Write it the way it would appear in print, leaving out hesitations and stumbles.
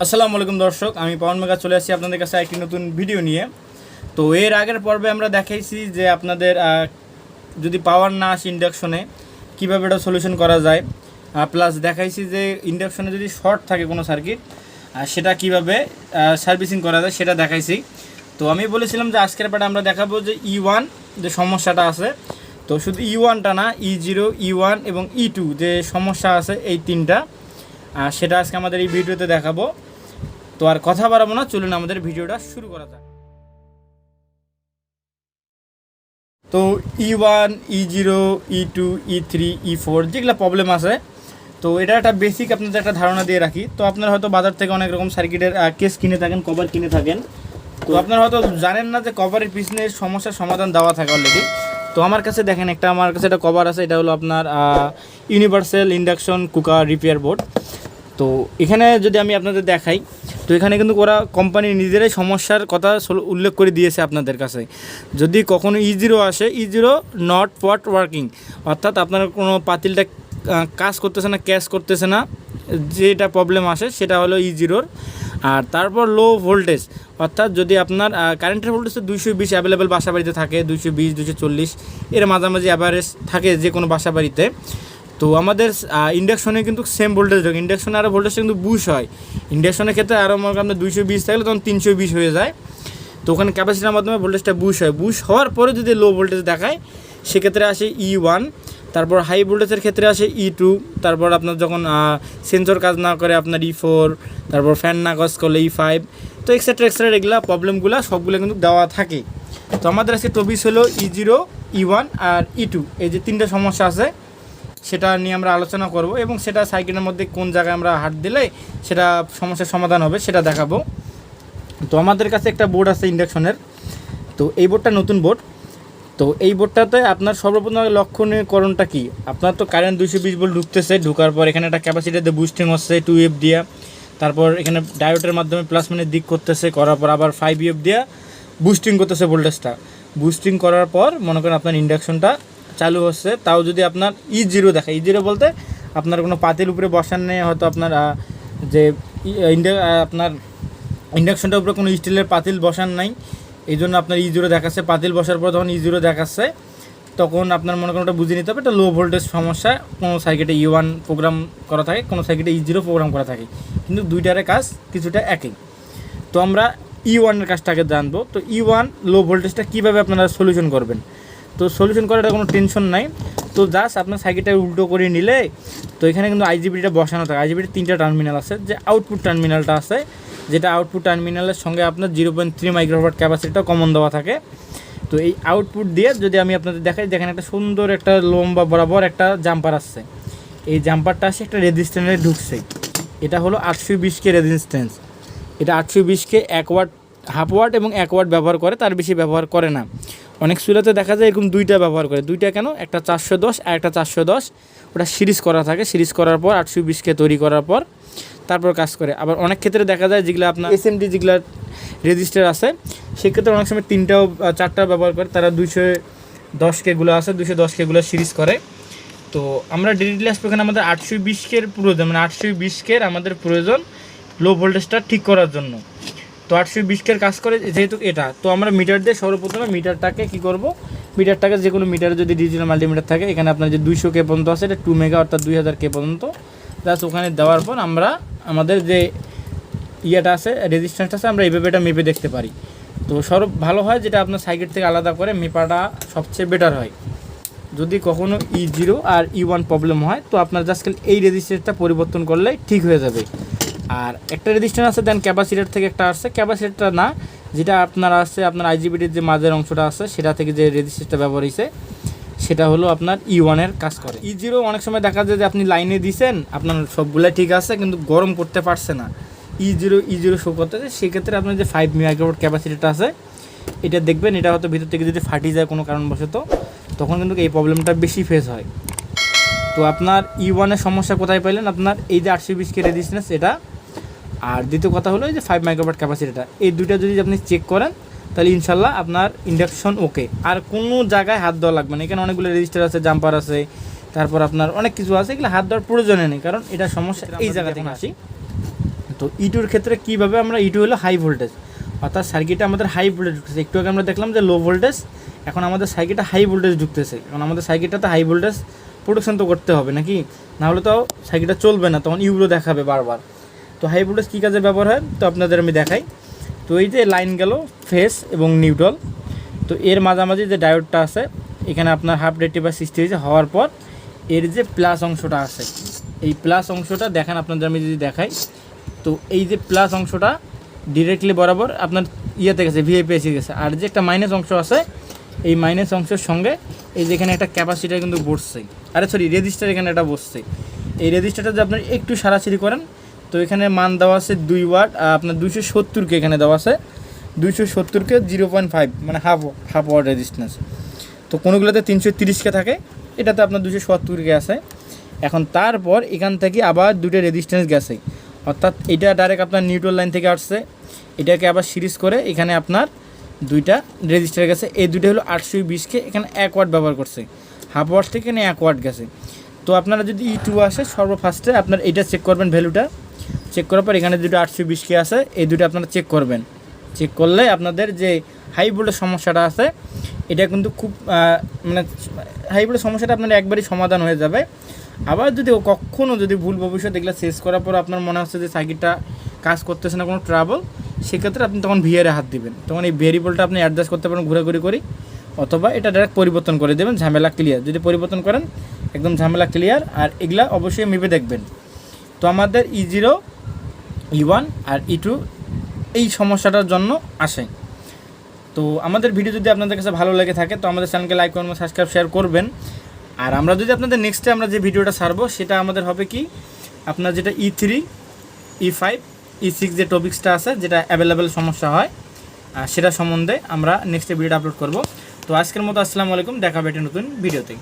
আসসালামু আলাইকুম দর্শক, আমি পাওয়ার মেগা চলে আসছি আপনাদের কাছে একটি নতুন ভিডিও নিয়ে। তো এর আগের পর্বে আমরা দেখাইছি যে আপনাদের যদি পাওয়ার না আসে ইন্ডাকশনে কীভাবে এটা সলিউশন করা যায়, প্লাস দেখাইছি যে ইন্ডাকশনে যদি শর্ট থাকে কোনো সার্কিট সেটা কিভাবে সার্ভিসিং করা যায় সেটা দেখাইছি। তো আমি বলেছিলাম যে আজকের পার্টে আমরা দেখাবো যে E1 যে সমস্যাটা আছে, তো শুধু E1টা না, E0, E1 এবং E2 যে সমস্যা আছে এই তিনটা, সেটা আজকে আমাদের এই ভিডিওতে দেখাবো। তো আর কথা বাড়াবো না, চলুন আমাদের ভিডিওটা শুরু করা যাক। তো E1, E0, E2, E3, E4 যেগুলো প্রবলেম আছে, তো এটা একটা বেসিক আপনাদের একটা ধারণা দিয়ে রাখি। তো আপনারা হয়তো বাজার থেকে অনেক রকম সার্কিটের কেস কিনে থাকেন, কভার কিনে থাকেন, তো আপনারা হয়তো জানেন না যে কভারের পিছনে সমস্যার সমাধান দেওয়া থাকে অলরেডি। তো আমার কাছে দেখেন, আমার কাছে একটা কভার আছে, এটা হলো আপনার universal induction cooker repair board. তো এখানে যদি আমি আপনাদের দেখাই, তো এখানে কিন্তু ওরা কোম্পানি নিজেরাই সমস্যার কথা উল্লেখ করে দিয়েছে আপনাদের কাছে। যদি কখনো E0 আসে, E0 নট পট ওয়ার্কিং, অর্থাৎ আপনার কোনো পাতিলটা কাজ করতেছে না, ক্যাশ করতেছে না, যেটা প্রবলেম আসে সেটা হলো E0। আর তারপর লো ভোল্টেজ, অর্থাৎ যদি আপনার কারেন্টের ভোল্টেজ 220 অ্যাভেলেবেল বাসা বাড়িতে থাকে, 220, 240 এর মাঝামাঝি অ্যাভারেজ থাকে যে কোনো বাসা বাড়িতে। তো আমাদের ইন্ডাকশনে কিন্তু সেম ভোল্টেজ থাকে, ইন্ডাকশনে আরও ভোল্টেজটা কিন্তু বুশ হয়। ইন্ডাকশনের ক্ষেত্রে আরও মনে করেন আপনার 220 থাকলে তখন 320 হয়ে যায়। তো ওখানে ক্যাপাসিটির মাধ্যমে ভোল্টেজটা বুশ হয়। বুশ হওয়ার পরে যদি লো ভোল্টেজ দেখায় সেক্ষেত্রে আসে E1, তারপর হাই ভোল্টেজের ক্ষেত্রে আসে E2, তারপর আপনার যখন সেন্সর কাজ না করে আপনার E4, তারপর ফ্যান না কাজ করলে E5, তো এক্সেট্রা এগুলো প্রবলেমগুলো সবগুলো কিন্তু দেওয়া থাকে। তো আমাদের আজকে টপিক হলো E0, E1 আর E2, এই যে তিনটা সমস্যা আছে সেটা নিয়ে আমরা আলোচনা করব, এবং সেটা সাইকেলের মধ্যে কোন জায়গায় আমরা হাত দিলে সেটা সমস্যার সমাধান হবে সেটা দেখাবো। তো আমাদের কাছে একটা বোর্ড আছে ইন্ডাকশনের, তো এই বোর্ডটা নতুন বোর্ড। তো এই বোর্ডটাতে আপনার সর্বপ্রথম লক্ষণীয়করণটা কি, আপনার তো কারেন্ট 220 ভোল্ট ঢুকতেছে, ঢোকার পর এখানে একটা ক্যাপাসিটার বুস্টিং হচ্ছে 2F দিয়া, তারপর এখানে ডায়োডের মাধ্যমে প্লাস মানে দিক করতেছে, করার পর আবার 5F দিয়া বুস্টিং করতেছে ভোল্টেজটা। বুস্টিং করার পর মনে করেন আপনার ইন্ডাকশনটা চালু হচ্ছে। তাও যদি আপনার E0 দেখায়, E0 বলতে আপনার কোনো পাতিল উপরে বসান নেই, হয়তো আপনার যে আপনার ইন্ডাকশনটার উপরে কোনো স্টিলের পাতিল বসান নাই, এই জন্য আপনার E0 দেখাচ্ছে। পাতিল বসার পর যখন E0 দেখাচ্ছে তখন আপনার মনে করেন ওটা বুঝে নিতে হবে এটা লো ভোল্টেজ সমস্যা। কোনো সার্কিটে E1 প্রোগ্রাম করা থাকে, কোনো সার্কিটে E0 প্রোগ্রাম করা থাকে, কিন্তু দুইটারে কাজ কিছুটা একই। তো আমরা E1-এর কাজটাকে জানবো। তো E1 লো ভোল্টেজটা কীভাবে আপনারা সলিউশন করবেন, তো সলিউশন করাটা কোনো টেনশন নাই। তো জাস্ট আপনার সার্কিটটা উল্টো করে নিলে, তো এখানে কিন্তু আইজিবিটিটা বসানো থাকে। আইজিবিটির 3টা টার্মিনাল আছে, যে আউটপুট টার্মিনালটা আছে, যেটা আউটপুট টার্মিনালের সঙ্গে আপনার 0.3 মাইক্রোওয়াট ক্যাপাসিটিটা কমন দেওয়া থাকে। তো এই আউটপুট দিয়ে যদি আমি আপনাদের দেখাই, দেখেন একটা সুন্দর একটা লম্বা বরাবর একটা জাম্পার আসছে। এই জাম্পারটা আসে একটা রেজিস্ট্যান্সে ঢুকছে, এটা হলো 820K রেজিস্ট্যান্স। এটা 820K 1 ওয়াট, হাফ ওয়াট এবং 1 ওয়াট ব্যবহার করে, তার বেশি ব্যবহার করে না। অনেক সুরাতে দেখা যায় এরকম দুইটা ব্যবহার করে। দুইটা কেন, একটা 410 আর একটা 410, ওটা সিরিজ করা থাকে। সিরিজ করার পর 820K তৈরি করার পর তারপর কাজ করে। আবার অনেক ক্ষেত্রে দেখা যায় যেগুলো আপনার SMD যেগুলো রেজিস্টার আছে, সেক্ষেত্রে অনেক সময় 3টাও 4টাও ব্যবহার করে। তারা 210Kগুলো আছে, 210Kগুলো সিরিজ করে। তো আমরা ডিরেক্টলি আসবো এখানে আমাদের 820K প্রয়োজন, মানে 820K আমাদের প্রয়োজন লো ভোল্টেজটা ঠিক করার জন্য। তো 820K কাজ করে যেহেতু এটা, তো আমরা মিটার দিয়ে সর্বপ্রথমে মিটারটাকে কী করব, মিটারটাকে যে কোনো মিটারে যদি ডিজিটাল মাল্টিমিটার থাকে, এখানে আপনার যে 200K পর্যন্ত আছে, এটা 2 মেগা অর্থাৎ 2000K পর্যন্ত জাস্ট ওখানে দেওয়ার পর আমরা আমাদের যে ইয়েটা আছে, রেজিস্ট্যান্সটা আছে, আমরা এইভাবে এটা মেপে দেখতে পারি। তো ভালো হয় যেটা আপনার সার্কিট থেকে আলাদা করে মেপাটা সবচেয়ে বেটার হয়। যদি কখনও E0 আর E1 প্রবলেম হয়, তো আপনার জাস্ট এই রেজিস্ট্যান্সটা পরিবর্তন করলেই ঠিক হয়ে যাবে। আর একটা রেজিস্ট্যান্স আছে, দেন ক্যাপাসিটার থেকে একটা আসছে, ক্যাপাসিটারটা না, যেটা আপনার আসছে আপনার আইজিবিটির যে মাঝের অংশটা আছে সেটা থেকে যে রেজিস্ট্যান্সটা ব্যবহার হয়েছে সেটা হলো আপনার E1-এর কাজ করে। E0 অনেক সময় দেখা যায় যে আপনি লাইনে দিয়েছেন, আপনার সবগুলাই ঠিক আছে, কিন্তু গরম করতে পারছে না, E0 শো করতেছে। সেক্ষেত্রে আপনার যে 5 মেগাওয়াট ক্যাপাসিটিটা আছে, এটা দেখবেন এটা হয়তো ভিতর থেকে যদি ফাটি যায় কোনো কারণবশত, তখন কিন্তু এই প্রবলেমটা বেশি ফেস হয়। তো আপনার E1-এর সমস্যা কোথায় পাইলেন, আপনার এই যে 820K রেজিস্ট্যান্স এটা, আর দ্বিতীয় কথা হলো এই যে 5 মেগাওয়াট ক্যাপাসিটিটা, এই দুইটা যদি আপনি চেক করেন তাহলে ইনশাল্লাহ আপনার ইন্ডাকশন ওকে। আর কোনো জায়গায় হাত দেওয়া লাগবে না। এখানে অনেকগুলো রেজিস্টার আছে, জাম্পার আছে, তারপর আপনার অনেক কিছু আছে, এগুলো হাত দেওয়ার প্রয়োজনে নেই, কারণ এটা সমস্যা এই জায়গা থেকে আসি। তো E2 ক্ষেত্রে কীভাবে আমরা E2 হলো হাই ভোল্টেজ, অর্থাৎ সার্কিটে আমাদের হাই ভোল্টেজ ঢুকতেছে। একটু আগে আমরা দেখলাম যে লো ভোল্টেজ, এখন আমাদের সার্কিটে হাই ভোল্টেজ ঢুকতেছে। এখন আমাদের সার্কিটটাতে হাই ভোল্টেজ প্রোটেকশন তো করতে হবে নাকি, নাহলে তো সার্কিটটা চলবে না, তখন ইউরো দেখাবে বারবার। তো হাই ভোল্টেজ কী কাজে ব্যবহার হয় তো আপনাদের আমি দেখাই। তো এই যে লাইন গেল ফেস এবং নিউট্রাল, তো এর মাঝামাঝি যে ডায়োডটা আছে এখানে আপনার হাফ রেক্টিফায়ার সৃষ্টি হয়েছে, হওয়ার পর এর যে প্লাস অংশটা আছে, এই প্লাস অংশটা দেখেন আপনাদের আমি যদি দেখাই, তো এই যে প্লাস অংশটা ডিরেক্টলি বরাবর আপনার ইয়েতে গেছে, ভিআইপিএসে গেছে। আর যে একটা মাইনাস অংশ আছে, এই মাইনাস অংশের সঙ্গে এই যে এখানে একটা ক্যাপাসিটার কিন্তু বসছে, রেজিস্টার এখানে একটা বসছে। এই রেজিস্টারটা যদি আপনার একটু সারাসারি করেন, তো এখানে মান দেওয়া আছে 2 ওয়াট, আপনার 270কে এখানে দেওয়া আছে 270কে 0.5 মানে হাফ ওয়াট রেজিস্ট্যান্স। তো কোনোগুলোতে 330কে থাকে, এটাতে আপনার 270কে আছে। এখন তারপর এখান থেকে আবার দুটো রেজিস্ট্যান্স গেছে, অর্থাৎ এটা ডাইরেক্ট আপনার নিউট্রাল লাইন থেকে আসছে, এটাকে আবার সিরিজ করে এখানে আপনার দুইটা রেজিস্টার গেছে। এই দুটো হলো 820কে এখানে 1 ওয়াট ব্যবহার করছে, হাফ ওয়াট থেকে এখানে 1 ওয়াট গেছে। তো আপনারা যদি E2 আসে সর্বফার্স্টে আপনার এইটা চেক করবেন, ভ্যালুটা চেক করার পর এখানে দুটো 820কে আছে, এই দুটো আপনারা চেক করবেন। চেক করলে আপনাদের যে হাই ভোল্টেজ সমস্যাটা আছে এটা কিন্তু খুব মানে হাই ভোল্টেজ সমস্যাটা আপনার একবারই সমাধান হয়ে যাবে। আবার যদি কখনও যদি ভুল ভবিষ্যৎ এগুলো শেষ করার পর আপনার মনে হচ্ছে যে সার্কিটটা কাজ করতেছে না, কোনো ট্রাবল, সেক্ষেত্রে আপনি তখন ভিআরে হাত দিবেন। তখন এই ভেরিয়েবলটা আপনি অ্যাডজাস্ট করতে পারেন ঘুরাঘুরি করি, অথবা এটা ডাইরেক্ট পরিবর্তন করে দেবেন, ঝামেলা ক্লিয়ার। যদি পরিবর্তন করেন একদম ঝামেলা ক্লিয়ার। আর এগুলা অবশ্যই মেপে দেখবেন। তো আমাদের E0, E1 আর E2 এই সমস্যাটার জন্য আসে। তো আমাদের ভিডিও যদি আপনাদের কাছে ভালো লেগে থাকে তো আমাদের চ্যানেলকে লাইক করবেন, সাবস্ক্রাইব, শেয়ার করবেন। আর আমরা যদি আপনাদের নেক্সটে আমরা যে ভিডিওটা ছাড়বো সেটা আমাদের হবে কি, আপনার যেটা E3, E5, E6 যে টপিক্সটা আছে যেটা অ্যাভেলেবেল সমস্যা হয় সেটা সম্বন্ধে আমরা নেক্সটে ভিডিওটা আপলোড করব। তো আজকের মতো আসসালামু আলাইকুম, দেখা হবে একটা নতুন ভিডিওতে।